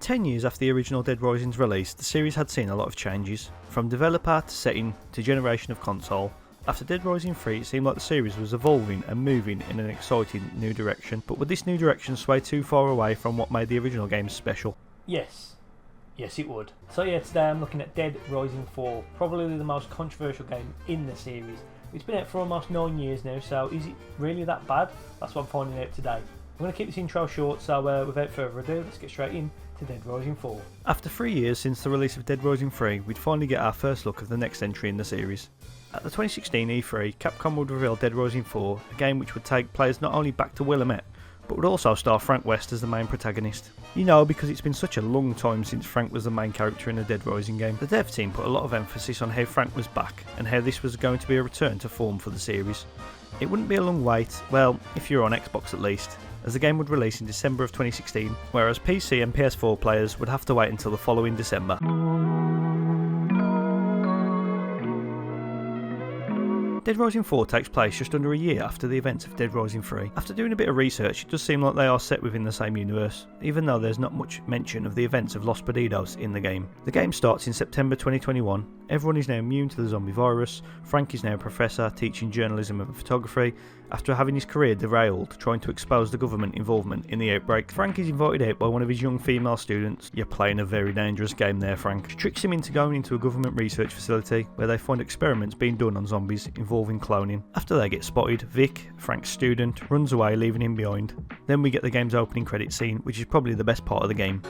10 years after the original Dead Rising's release, the series had seen a lot of changes, from developer to setting to generation of console. After Dead Rising 3, it seemed like the series was evolving and moving in an exciting new direction, but would this new direction sway too far away from what made the original games special? Yes. Yes, it would. So yeah, today I'm looking at Dead Rising 4, probably the most controversial game in the series. It's been out for almost 9 years now, so is it really that bad? That's what I'm finding out today. I'm going to keep this intro short, so without further ado, let's get straight in to Dead Rising 4. After 3 years since the release of Dead Rising 3, we'd finally get our first look of the next entry in the series. At the 2016 E3, Capcom would reveal Dead Rising 4, a game which would take players not only back to Willamette, but would also star Frank West as the main protagonist. You know, because it's been such a long time since Frank was the main character in a Dead Rising game. The dev team put a lot of emphasis on how Frank was back, and how this was going to be a return to form for the series. It wouldn't be a long wait, well, if you're on Xbox at least, as the game would release in December of 2016, whereas PC and PS4 players would have to wait until the following December. Dead Rising 4 takes place just under a year after the events of Dead Rising 3. After doing a bit of research, it does seem like they are set within the same universe, even though there's not much mention of the events of Los Perdidos in the game. The game starts in September 2021, everyone is now immune to the zombie virus, Frank is now a professor teaching journalism and photography, after having his career derailed trying to expose the government involvement in the outbreak. Frank is invited out by one of his young female students. You're playing a very dangerous game there, Frank. She tricks him into going into a government research facility where they find experiments being done on zombies involving cloning. After they get spotted, Vic, Frank's student, runs away leaving him behind. Then we get the game's opening credit scene, which is probably the best part of the game.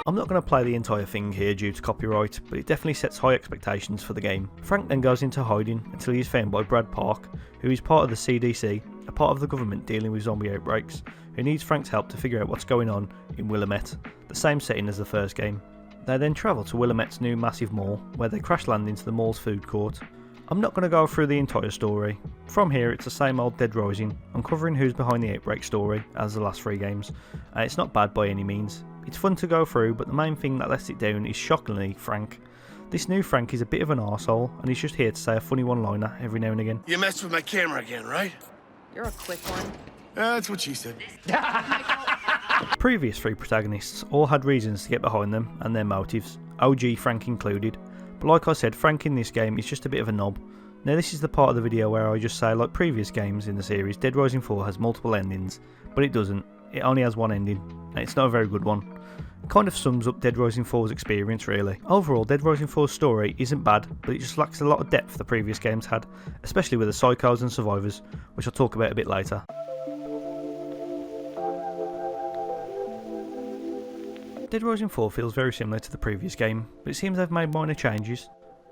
I'm not going to play the entire thing here due to copyright, but it definitely sets high expectations for the game. Frank then goes into hiding until he is found by Brad Park, who is part of the CDC, a part of the government dealing with zombie outbreaks, who needs Frank's help to figure out what's going on in Willamette, the same setting as the first game. They then travel to Willamette's new massive mall, where they crash land into the mall's food court. I'm not going to go through the entire story. From here it's the same old Dead Rising, uncovering who's behind the outbreak story as the last 3 games, and it's not bad by any means. It's fun to go through, but the main thing that lets it down is shockingly Frank. This new Frank is a bit of an arsehole, and he's just here to say a funny one-liner every now and again. You messed with my camera again, right? You're a quick one. That's what she said. The previous 3 protagonists all had reasons to get behind them, and their motives, OG Frank included. But like I said, Frank in this game is just a bit of a knob. Now this is the part of the video where I just say, like previous games in the series, Dead Rising 4 has multiple endings, but it doesn't. It only has one ending, and it's not a very good one. It kind of sums up Dead Rising 4's experience really. Overall, Dead Rising 4's story isn't bad, but it just lacks a lot of depth the previous games had, especially with the psychos and survivors, which I'll talk about a bit later. Dead Rising 4 feels very similar to the previous game, but it seems they've made minor changes.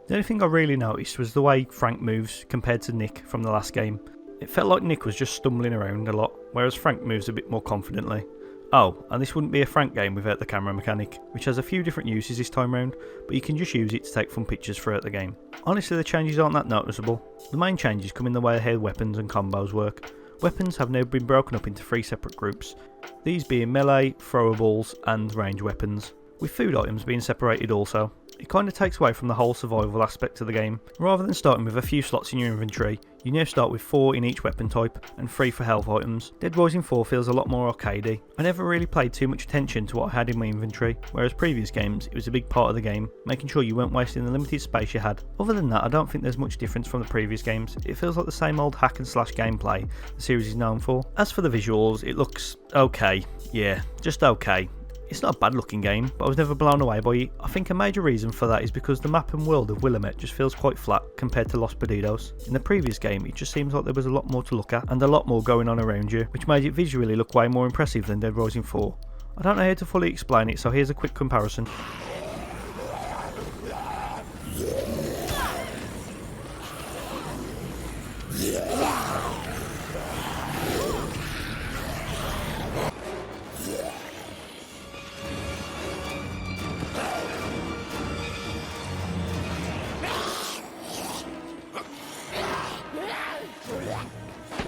The only thing I really noticed was the way Frank moves compared to Nick from the last game. It felt like Nick was just stumbling around a lot, whereas Frank moves a bit more confidently. Oh, and this wouldn't be a Frank game without the camera mechanic, which has a few different uses this time round, but you can just use it to take fun pictures throughout the game. Honestly, the changes aren't that noticeable. The main changes come in the way how weapons and combos work. Weapons have now been broken up into 3 separate groups, these being melee, throwables and range weapons, with food items being separated also. It kind of takes away from the whole survival aspect of the game. Rather than starting with a few slots in your inventory, you now start with 4 in each weapon type and 3 for health items. Dead Rising 4 feels a lot more arcadey. I never really paid too much attention to what I had in my inventory, whereas previous games it was a big part of the game, making sure you weren't wasting the limited space you had. Other than that, I don't think there's much difference from the previous games. It feels like the same old hack and slash gameplay the series is known for. As for the visuals, it looks okay. Yeah, just okay. It's not a bad looking game, but I was never blown away by it. I think a major reason for that is because the map and world of Willamette just feels quite flat compared to Los Perdidos. In the previous game it just seems like there was a lot more to look at and a lot more going on around you, which made it visually look way more impressive than Dead Rising 4. I don't know how to fully explain it, so here's a quick comparison.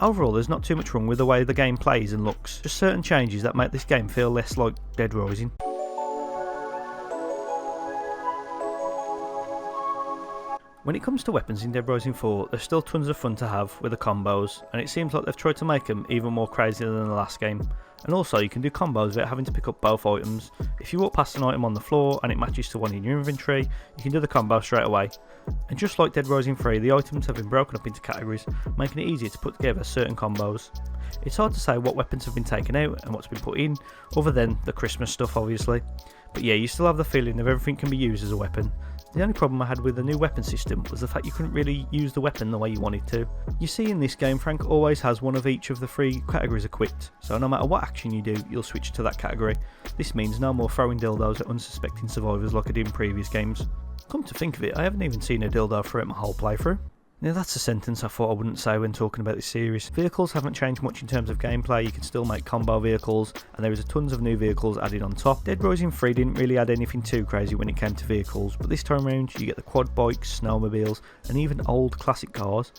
Overall, there's not too much wrong with the way the game plays and looks, just certain changes that make this game feel less like Dead Rising. When it comes to weapons in Dead Rising 4, there's still tons of fun to have with the combos, and it seems like they've tried to make them even more crazy than the last game. And also, you can do combos without having to pick up both items. If you walk past an item on the floor and it matches to one in your inventory, you can do the combo straight away. And just like Dead Rising 3, the items have been broken up into categories, making it easier to put together certain combos. It's hard to say what weapons have been taken out and what's been put in, other than the Christmas stuff obviously. But yeah, you still have the feeling of everything can be used as a weapon. The only problem I had with the new weapon system was the fact you couldn't really use the weapon the way you wanted to. You see, in this game, Frank always has one of each of the 3 categories equipped, so no matter what action you do, you'll switch to that category. This means no more throwing dildos at unsuspecting survivors like I did in previous games. Come to think of it, I haven't even seen a dildo throughout my whole playthrough. Now that's a sentence I thought I wouldn't say when talking about this series. Vehicles haven't changed much in terms of gameplay, you can still make combo vehicles, and there is tons of new vehicles added on top. Dead Rising 3 didn't really add anything too crazy when it came to vehicles, but this time around you get the quad bikes, snowmobiles, and even old classic cars.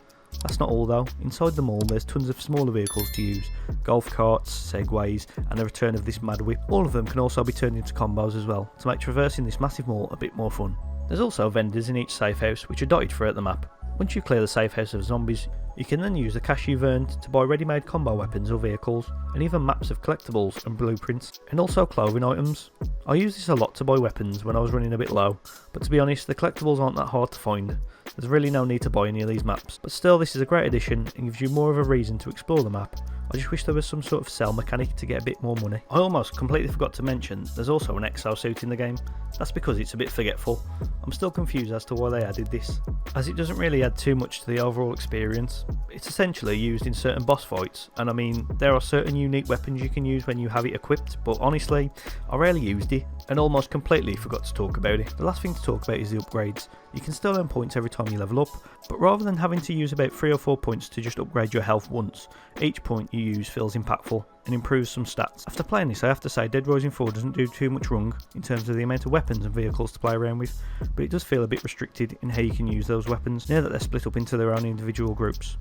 That's not all though. Inside the mall there's tons of smaller vehicles to use, golf carts, segways, and the return of this mad whip. All of them can also be turned into combos as well, to make traversing this massive mall a bit more fun. There's also vendors in each safe house which are dotted throughout the map. Once you clear the safe house of zombies, you can then use the cash you've earned to buy ready-made combo weapons or vehicles, and even maps of collectibles and blueprints, and also clothing items. I used this a lot to buy weapons when I was running a bit low, but to be honest, the collectibles aren't that hard to find. There's really no need to buy any of these maps, but still this is a great addition and gives you more of a reason to explore the map. I just wish there was some sort of sell mechanic to get a bit more money. I almost completely forgot to mention there's also an exosuit in the game. That's because it's a bit forgetful. I'm still confused as to why they added this, as it doesn't really add too much to the overall experience. It's essentially used in certain boss fights, and I mean there are certain unique weapons you can use when you have it equipped, but honestly I rarely used it and almost completely forgot to talk about it. The last thing to talk about is the upgrades. You can still earn points every time you level up, but rather than having to use about 3 or 4 points to just upgrade your health once, each point you use feels impactful and improves some stats. After playing this, I have to say Dead Rising 4 doesn't do too much wrong in terms of the amount of weapons and vehicles to play around with, but it does feel a bit restricted in how you can use those weapons now that they're split up into their own individual groups.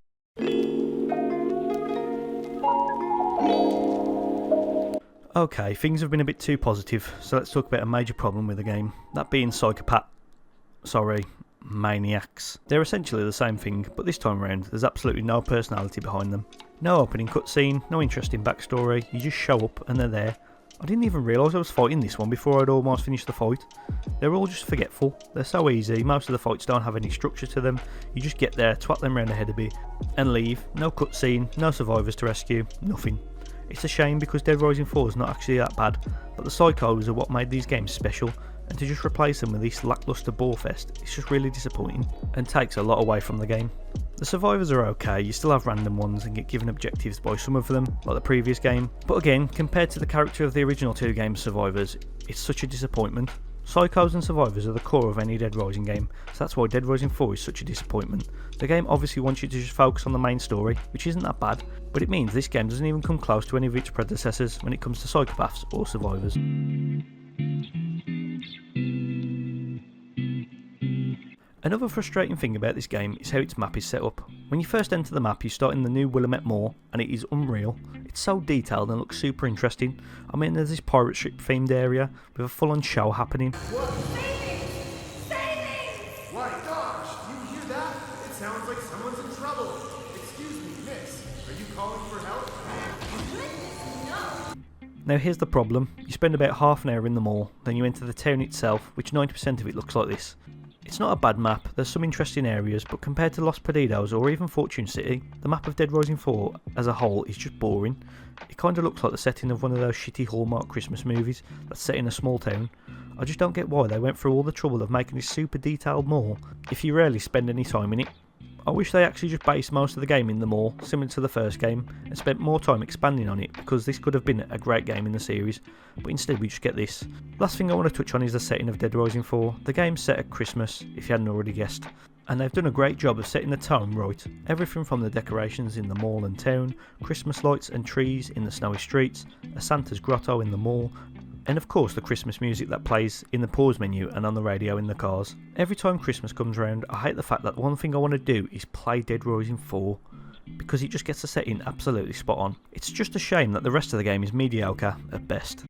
Okay, things have been a bit too positive, so let's talk about a major problem with the game, that being maniacs. They're essentially the same thing, but this time around there's absolutely no personality behind them. No opening cutscene, no interesting backstory, you just show up and they're there. I didn't even realise I was fighting this one before I'd almost finished the fight. They're all just forgetful, they're so easy, most of the fights don't have any structure to them, you just get there, twat them round the head a bit, and leave. No cutscene, no survivors to rescue, nothing. It's a shame because Dead Rising 4 is not actually that bad, but the psychos are what made these games special, and to just replace them with this lacklustre borefest, it's just really disappointing, and takes a lot away from the game. The survivors are okay, you still have random ones and get given objectives by some of them, like the previous game, but again, compared to the character of the original 2 games survivors, it's such a disappointment. Psychos and survivors are the core of any Dead Rising game, so that's why Dead Rising 4 is such a disappointment. The game obviously wants you to just focus on the main story, which isn't that bad, but it means this game doesn't even come close to any of its predecessors when it comes to psychopaths or survivors. Another frustrating thing about this game is how its map is set up. When you first enter the map, you start in the new Willamette Mall, and it is unreal. It's so detailed and looks super interesting. I mean, there's this pirate ship themed area with a full-on show happening. What? Saving! My gosh, you hear that? It sounds like someone's in trouble. Excuse me, miss. Are you calling for help? No. Now here's the problem. You spend about half an hour in the mall, then you enter the town itself, which 90% of it looks like this. It's not a bad map, there's some interesting areas, but compared to Los Perdidos or even Fortune City, the map of Dead Rising 4 as a whole is just boring. It kinda looks like the setting of one of those shitty Hallmark Christmas movies that's set in a small town. I just don't get why they went through all the trouble of making this super detailed mall if you rarely spend any time in it. I wish they actually just based most of the game in the mall, similar to the first game, and spent more time expanding on it, because this could have been a great game in the series, but instead we just get this. Last thing I want to touch on is the setting of Dead Rising 4. The game's set at Christmas, if you hadn't already guessed, and they've done a great job of setting the tone right. Everything from the decorations in the mall and town, Christmas lights and trees in the snowy streets, a Santa's grotto in the mall, and of course the Christmas music that plays in the pause menu and on the radio in the cars. Every time Christmas comes around, I hate the fact that one thing I want to do is play Dead Rising 4. because it just gets the setting absolutely spot on. It's just a shame that the rest of the game is mediocre at best.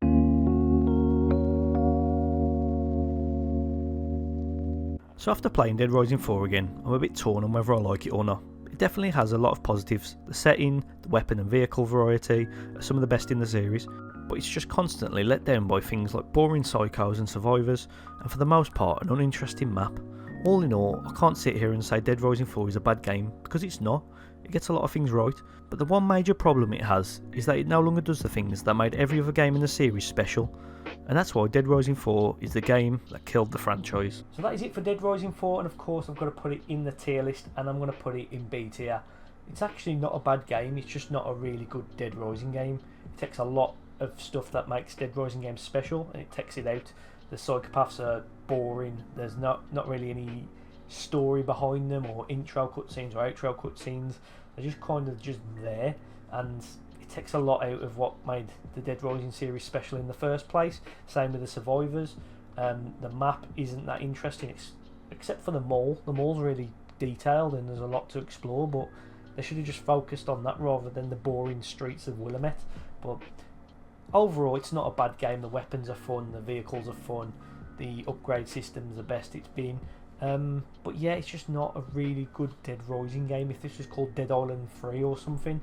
So after playing Dead Rising 4 again, I'm a bit torn on whether I like it or not. It definitely has a lot of positives. The setting, the weapon and vehicle variety are some of the best in the series, but it's just constantly let down by things like boring psychos and survivors, and for the most part an uninteresting map. All in all, I can't sit here and say Dead Rising 4 is a bad game, because it's not. It gets a lot of things right, but the one major problem it has is that it no longer does the things that made every other game in the series special, and that's why Dead Rising 4 is the game that killed the franchise. So that is it for Dead Rising 4, and of course I've got to put it in the tier list, and I'm going to put it in B tier. It's actually not a bad game, it's just not a really good Dead Rising game. It takes a lot of stuff that makes Dead Rising games special, and it takes it out. The psychopaths are boring, there's not really any story behind them, or intro cutscenes or outro cutscenes. They're just kind of just there, and it takes a lot out of what made the Dead Rising series special in the first place. Same with the survivors. The map isn't that interesting, except for the mall. The mall's really detailed and there's a lot to explore, but they should have just focused on that rather than the boring streets of Willamette. But overall, it's not a bad game. The weapons are fun, the vehicles are fun, the upgrade system's the best it's been. But yeah, it's just not a really good Dead Rising game. If this was called Dead Island 3 or something,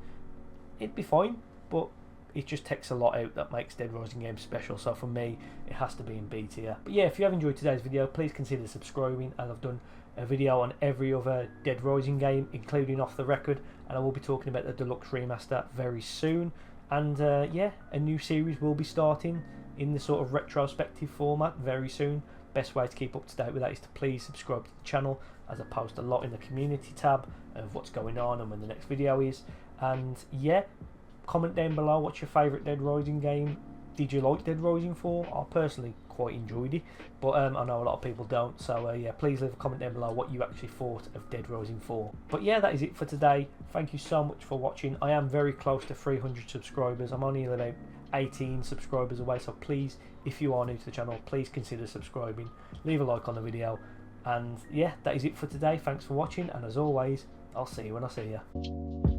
it'd be fine, but it just takes a lot out that makes Dead Rising games special. So for me, it has to be in B tier. But yeah, if you have enjoyed today's video, please consider subscribing, as I've done a video on every other Dead Rising game, including Off the Record, and I will be talking about the Deluxe Remaster very soon. And yeah, a new series will be starting in the sort of retrospective format very soon. Best way to keep up to date with that is to please subscribe to the channel, as I post a lot in the community tab of what's going on and when the next video is. And yeah, comment down below what's your favourite Dead Rising game. Did you like Dead Rising 4? I personally quite enjoyed it, but I know a lot of people don't, so yeah, please leave a comment down below what you actually thought of Dead Rising 4. But yeah, that is it for today. Thank you so much for watching. I am very close to 300 subscribers. I'm only about 18 subscribers away, so please, if you are new to the channel, please consider subscribing, leave a like on the video, and yeah, that is it for today. Thanks for watching, and as always, I'll see you when I see you.